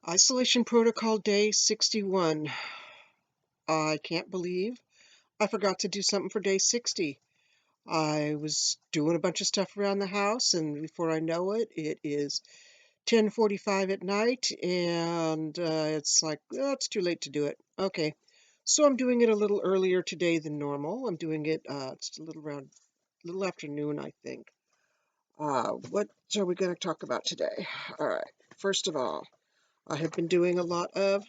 Isolation Protocol Day 61. I can't believe I forgot to do something for day 60. I was doing a bunch of stuff around the house, and before I know it, it is 10:45 at night, and it's like, oh, it's too late to do it. Okay, so I'm doing it a little earlier today than normal. I'm doing it it's a little afternoon, I think. What are we going to talk about today? All right, first of all, I have been doing a lot of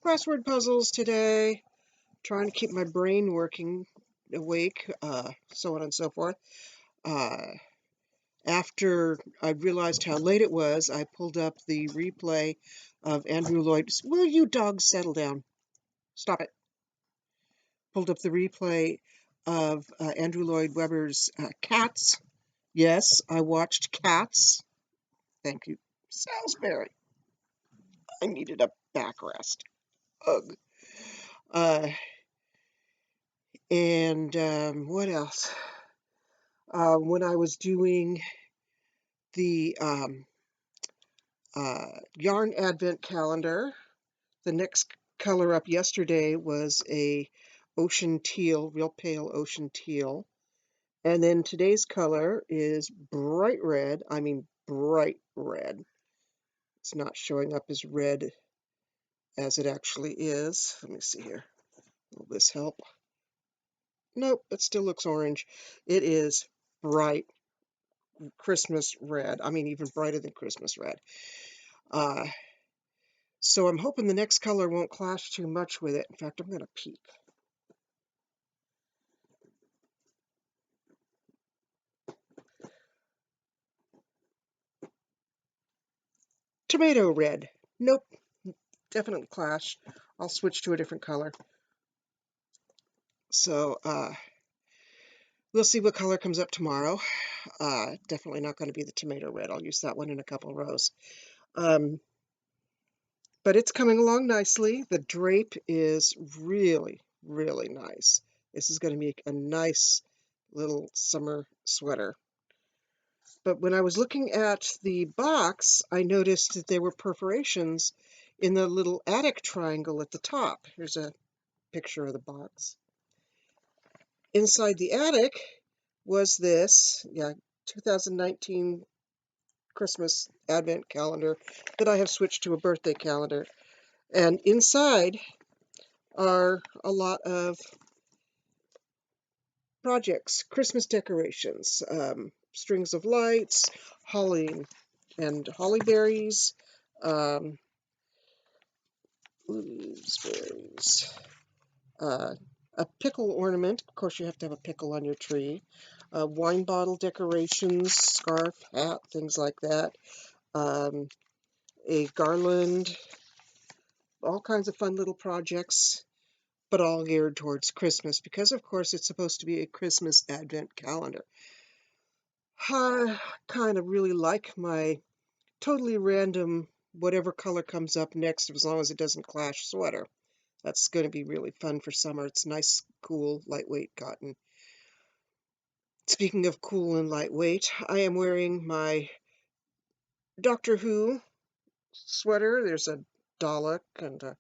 crossword puzzles today, trying to keep my brain working, awake, so on and so forth. Uh, After I realized how late it was, I pulled up the replay of Andrew Lloyd's. Will you dogs settle down? Stop it. Pulled up the replay of Andrew Lloyd Webber's Cats. Yes, I watched Cats. Thank you, Salisbury. I needed a backrest. Ugh. Uh, and what else? When I was doing the yarn advent calendar, the next color up yesterday was a ocean teal, real pale ocean teal. And then today's color is bright red. I mean bright red. It's not showing up as red as it actually is. Let me see here. Will this help? Nope, it still looks orange. It is bright Christmas red. I mean, even brighter than Christmas red. So I'm hoping the next color won't clash too much with it. In fact, I'm going to peek. Tomato red. Nope, definitely clash. I'll switch to a different color. So we'll see what color comes up tomorrow. Definitely not going to be the tomato red. I'll use that one in a couple rows. But it's coming along nicely. The drape is really, really nice. This is going to make a nice little summer sweater. But when I was looking at the box, I noticed that there were perforations in the little attic triangle at the top. Here's a picture of the box. Inside the attic was this, 2019 Christmas Advent calendar that I have switched to a birthday calendar. And inside are a lot of projects, Christmas decorations, strings of lights, holly and holly berries, berries, a pickle ornament. Of course, you have to have a pickle on your tree. Wine bottle decorations, scarf, hat, things like that. A garland, all kinds of fun little projects, but all geared towards Christmas because, of course, it's supposed to be a Christmas Advent calendar. I kind of really like my totally random, whatever color comes up next, as long as it doesn't clash sweater. That's going to be really fun for summer. It's nice, cool, lightweight cotton. Speaking of cool and lightweight, I am wearing my Doctor Who sweater. There's a Dalek and a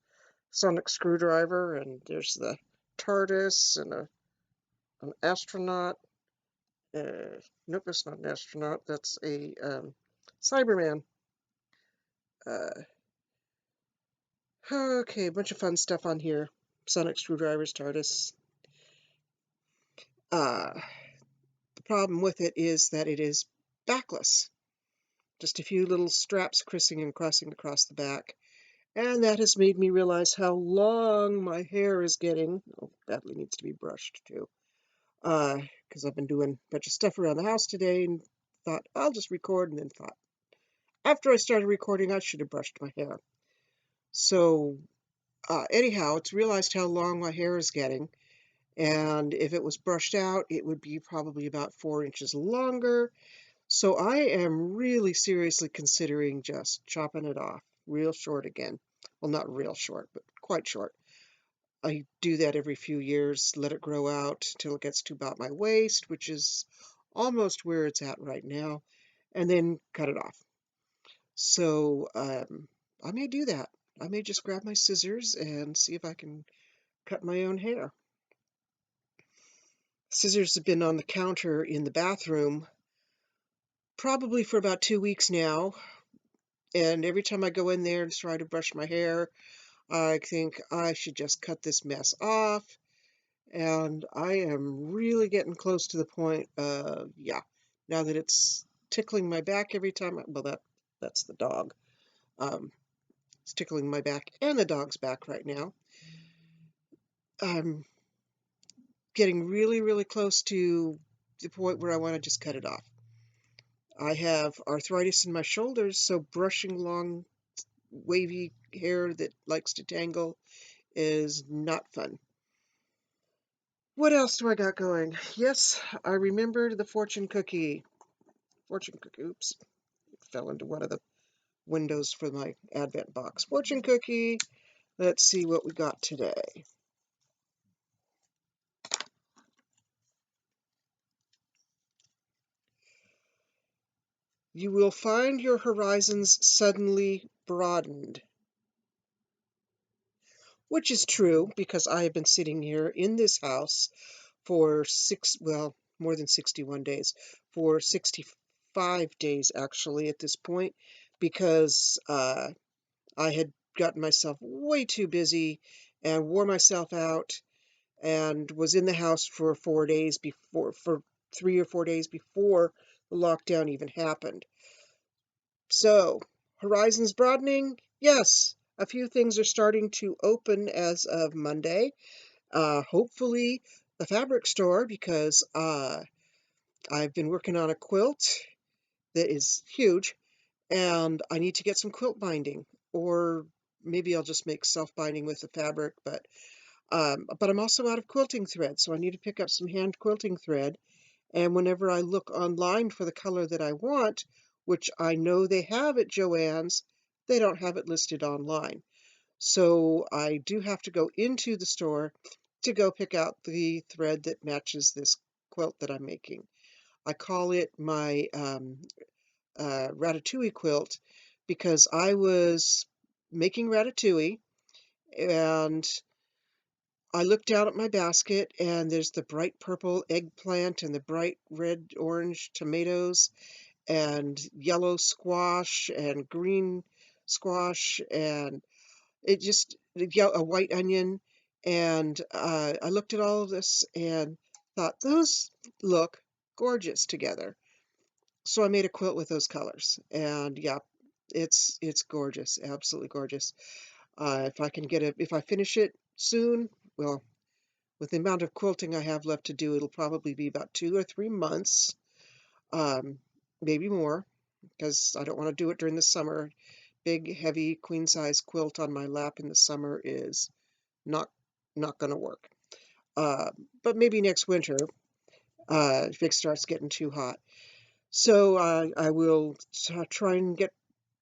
sonic screwdriver, and there's the TARDIS and an astronaut. Nope, that's not an astronaut. That's a Cyberman. Okay, a bunch of fun stuff on here. Sonic screwdrivers, TARDIS. The problem with it is that it is backless. Just a few little straps crissing and crossing across the back. And that has made me realize how long my hair is getting. Oh, badly needs to be brushed too. Because I've been doing a bunch of stuff around the house today and thought I'll just record, and then thought after I started recording I should have brushed my hair. So anyhow, it's realized how long my hair is getting, and if it was brushed out it would be probably about 4 inches longer. So I am really seriously considering just chopping it off real short again. Well, not real short, but quite short. I do that every few years, let it grow out till it gets to about my waist, which is almost where it's at right now, and then cut it off. So I may do that. I may just grab my scissors and see if I can cut my own hair. Scissors have been on the counter in the bathroom probably for about 2 weeks now, and every time I go in there and try to brush my hair, I think I should just cut this mess off. And I am really getting close to the point of, yeah, now that it's tickling my back every time, well, that's the dog. It's tickling my back and the dog's back right now. I'm getting really, really close to the point where I want to just cut it off. I have arthritis in my shoulders, so brushing long, wavy hair that likes to tangle is not fun. What else do I got going? Yes, I remembered the fortune cookie. Fortune cookie, oops, it fell into one of the windows for my advent box. Fortune cookie. Let's see what we got today. You will find your horizons suddenly broadened. Which is true because I have been sitting here in this house for more than 61 days, for 65 days actually at this point, because I had gotten myself way too busy and wore myself out and was in the house for 4 days for 3 or 4 days before the lockdown even happened. So, horizons broadening? Yes, a few things are starting to open as of Monday. Hopefully, the fabric store, because I've been working on a quilt that is huge, and I need to get some quilt binding, or maybe I'll just make self-binding with the fabric. But I'm also out of quilting thread, so I need to pick up some hand quilting thread. And whenever I look online for the color that I want, which I know they have at Joann's, they don't have it listed online. So I do have to go into the store to go pick out the thread that matches this quilt that I'm making. I call it my ratatouille quilt because I was making ratatouille and I looked down at my basket and there's the bright purple eggplant and the bright red orange tomatoes and yellow squash and green squash and a white onion. And I looked at all of this and thought those look gorgeous together. So I made a quilt with those colors, and yeah, it's gorgeous, absolutely gorgeous. If I finish it soon, well, with the amount of quilting I have left to do, it'll probably be about 2 or 3 months, um, maybe more, because I don't want to do it during the summer. Big, heavy, queen size quilt on my lap in the summer is not not going to work. Uh, but maybe next winter, if it starts getting too hot. So I will try and get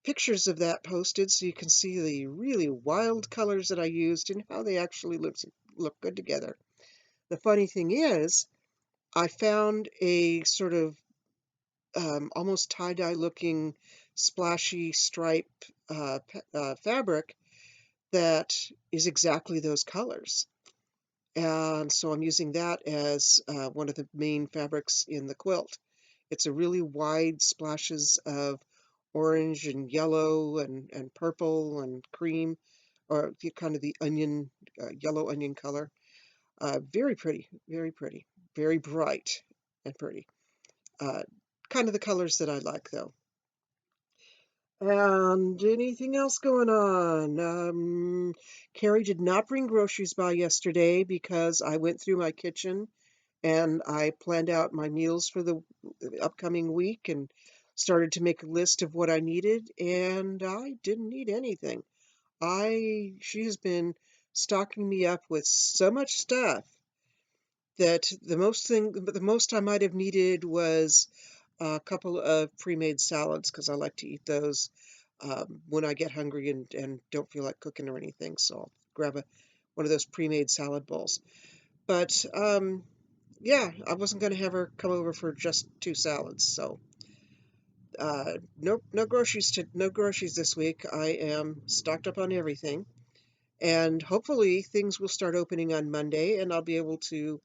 pictures of that posted so you can see the really wild colors that I used and how they actually look good together. The funny thing is, I found a sort of almost tie-dye looking splashy stripe fabric that is exactly those colors. And so I'm using that as one of the main fabrics in the quilt. It's a really wide splashes of orange and yellow and purple and cream, or kind of the onion, yellow onion color. Very pretty, very pretty, very bright and pretty. Uh, Kind of the colors that I like, though. And anything else going on? Carrie did not bring groceries by yesterday because I went through my kitchen and I planned out my meals for the upcoming week and started to make a list of what I needed, and I didn't need anything. She has been stocking me up with so much stuff that the most I might have needed was a couple of pre-made salads because I like to eat those when I get hungry and don't feel like cooking or anything. So I'll grab one of those pre-made salad bowls. But yeah, I wasn't going to have her come over for just 2 salads. So Nope, no groceries this week. I am stocked up on everything, and hopefully things will start opening on Monday, and I'll be able to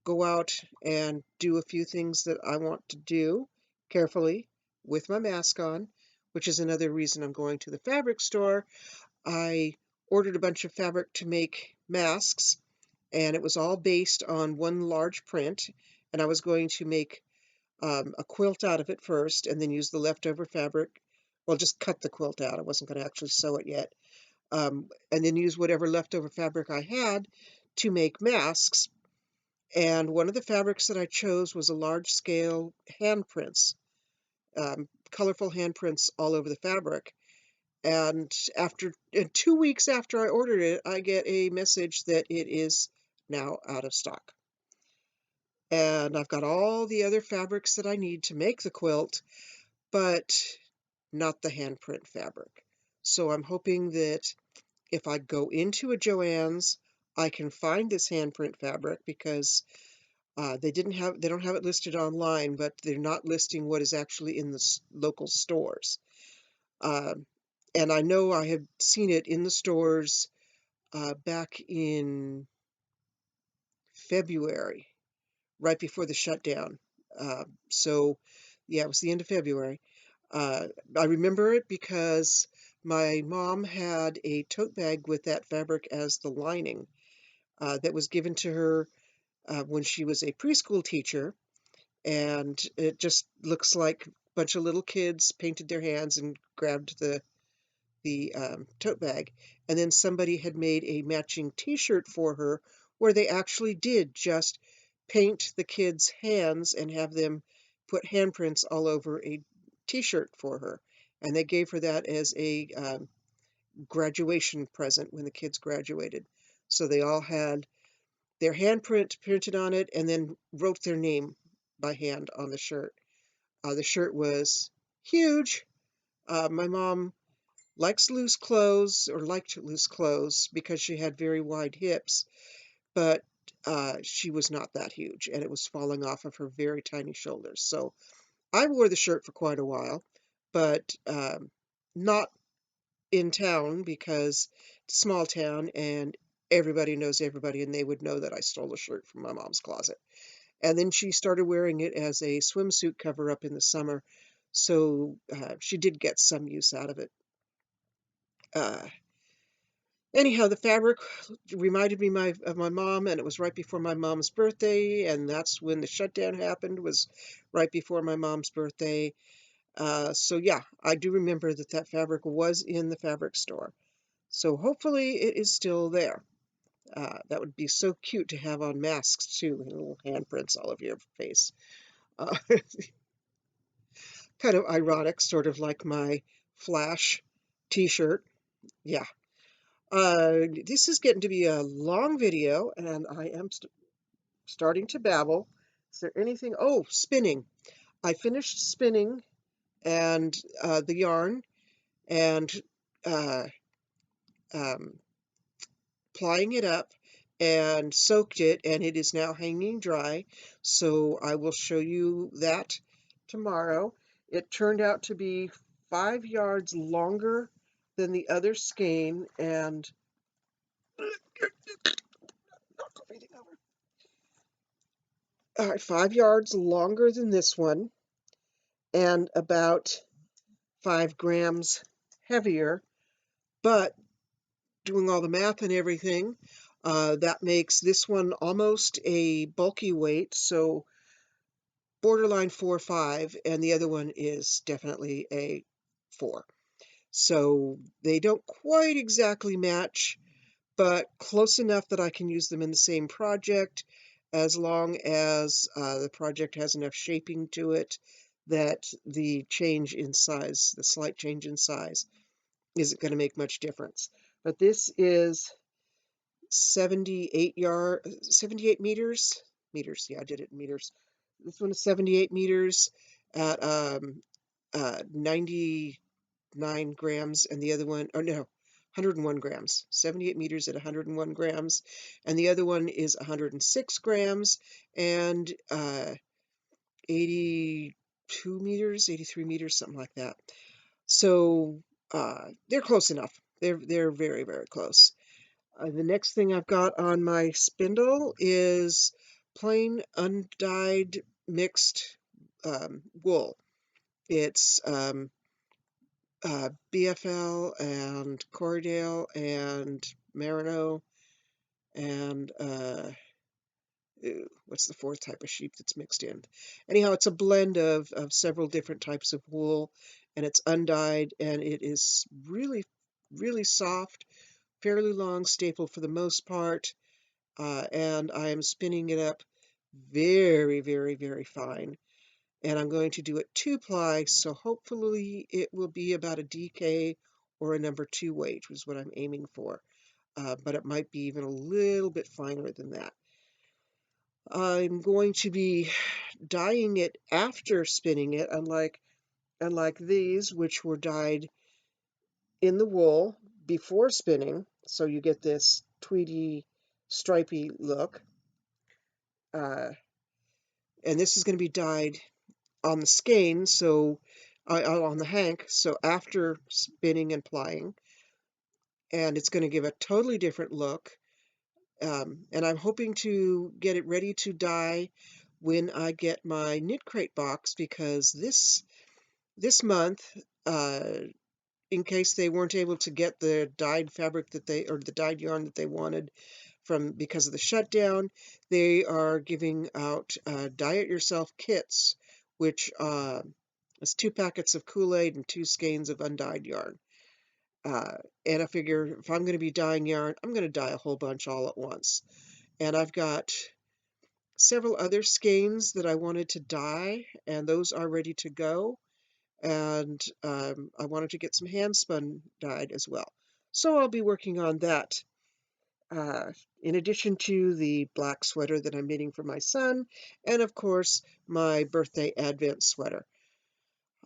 go out and do a few things that I want to do carefully with my mask on, which is another reason I'm going to the fabric store. I ordered a bunch of fabric to make masks, and it was all based on one large print, and I was going to make a quilt out of it first and then use the leftover fabric. Well, just cut the quilt out. I wasn't going to actually sew it yet. And then use whatever leftover fabric I had to make masks. And one of the fabrics that I chose was a large scale handprints, colorful handprints all over the fabric. And 2 weeks after I ordered it, I get a message that it is now out of stock. And I've got all the other fabrics that I need to make the quilt, but not the handprint fabric. So I'm hoping that if I go into a Joann's, I can find this handprint fabric, because they don't have it listed online, but they're not listing what is actually in the local stores. Um, and I know I had seen it in the stores back in February, right before the shutdown. So, yeah, it was the end of February. I remember it because my mom had a tote bag with that fabric as the lining that was given to her when she was a preschool teacher, and it just looks like a bunch of little kids painted their hands and grabbed the tote bag. And then somebody had made a matching T-shirt for her where they actually did just paint the kids' hands and have them put handprints all over a T-shirt for her. And they gave her that as a graduation present when the kids graduated. So they all had their handprint printed on it and then wrote their name by hand on the shirt. The shirt was huge. My mom likes loose clothes, or liked loose clothes, because she had very wide hips, but she was not that huge, and it was falling off of her very tiny shoulders. So I wore the shirt for quite a while, but not in town, because it's a small town and everybody knows everybody, and they would know that I stole a shirt from my mom's closet. And then she started wearing it as a swimsuit cover up in the summer, so she did get some use out of it. Uh, Anyhow, the fabric reminded me of my mom, and it was right before my mom's birthday, and that's when the shutdown happened, was right before my mom's birthday. So yeah, I do remember that that fabric was in the fabric store. So hopefully it is still there. That would be so cute to have on masks too, and little handprints all over your face. Uh, kind of ironic, sort of like my Flash t-shirt. Yeah. This is getting to be a long video, and I am starting to babble. Is there anything? Oh, spinning. I finished spinning and the yarn, and uh, um, plying it up, and soaked it, and it is now hanging dry. So I will show you that tomorrow. It turned out to be 5 yards longer than the other skein, and all right, 5 yards longer than this one, and about 5 grams heavier. But doing all the math and everything, that makes this one almost a bulky weight, so borderline 4 or 5, and the other one is definitely a 4. So they don't quite exactly match, but close enough that I can use them in the same project, as long as the project has enough shaping to it that the change in size, the slight change in size, isn't going to make much difference. But this is 78 meters. Yeah, I did it in meters. This one is 78 meters at 99 grams, and the other one, or no, 101 grams. 78 meters at 101 grams, and the other one is 106 grams, and 80 82 meters, 83 meters, something like that. So they're close enough. They're very, very close. The next thing I've got on my spindle is plain undyed mixed wool. It's BFL and Corriedale and Merino and what's the fourth type of sheep that's mixed in? Anyhow, it's a blend of several different types of wool, and it's undyed, and it is really, really soft, fairly long staple for the most part, and I am spinning it up very, very, very fine. And I'm going to do it 2-ply, so hopefully it will be about a DK or a number 2 weight, is what I'm aiming for. But it might be even a little bit finer than that. I'm going to be dyeing it after spinning it, unlike these, which were dyed in the wool before spinning, so you get this tweedy, stripy look. And this is going to be dyed on the skein, so on the hank, so after spinning and plying, and it's going to give a totally different look. And I'm hoping to get it ready to dye when I get my knit crate box, because this month, in case they weren't able to get the dyed fabric or the dyed yarn that they wanted because of the shutdown, they are giving out dye it yourself kits, which is 2 packets of Kool-Aid and 2 skeins of undyed yarn. And I figure if I'm going to be dyeing yarn, I'm going to dye a whole bunch all at once. And I've got several other skeins that I wanted to dye, and those are ready to go. And I wanted to get some hand spun dyed as well. So I'll be working on that. In addition to the black sweater that I'm knitting for my son, and of course my birthday advent sweater.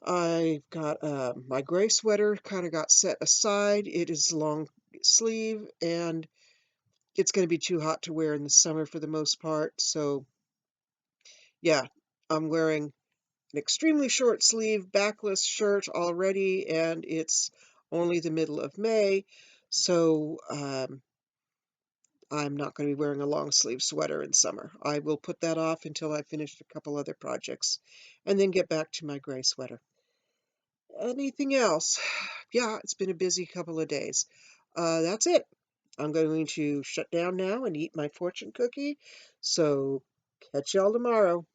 I've got my gray sweater kind of got set aside. It is long sleeve, and it's going to be too hot to wear in the summer for the most part. So yeah, I'm wearing an extremely short sleeve backless shirt already, and it's only the middle of May. So I'm not going to be wearing a long sleeve sweater in summer. I will put that off until I've finished a couple other projects and then get back to my gray sweater. Anything else? Yeah, it's been a busy couple of days. That's it. I'm going to shut down now and eat my fortune cookie. So catch y'all tomorrow.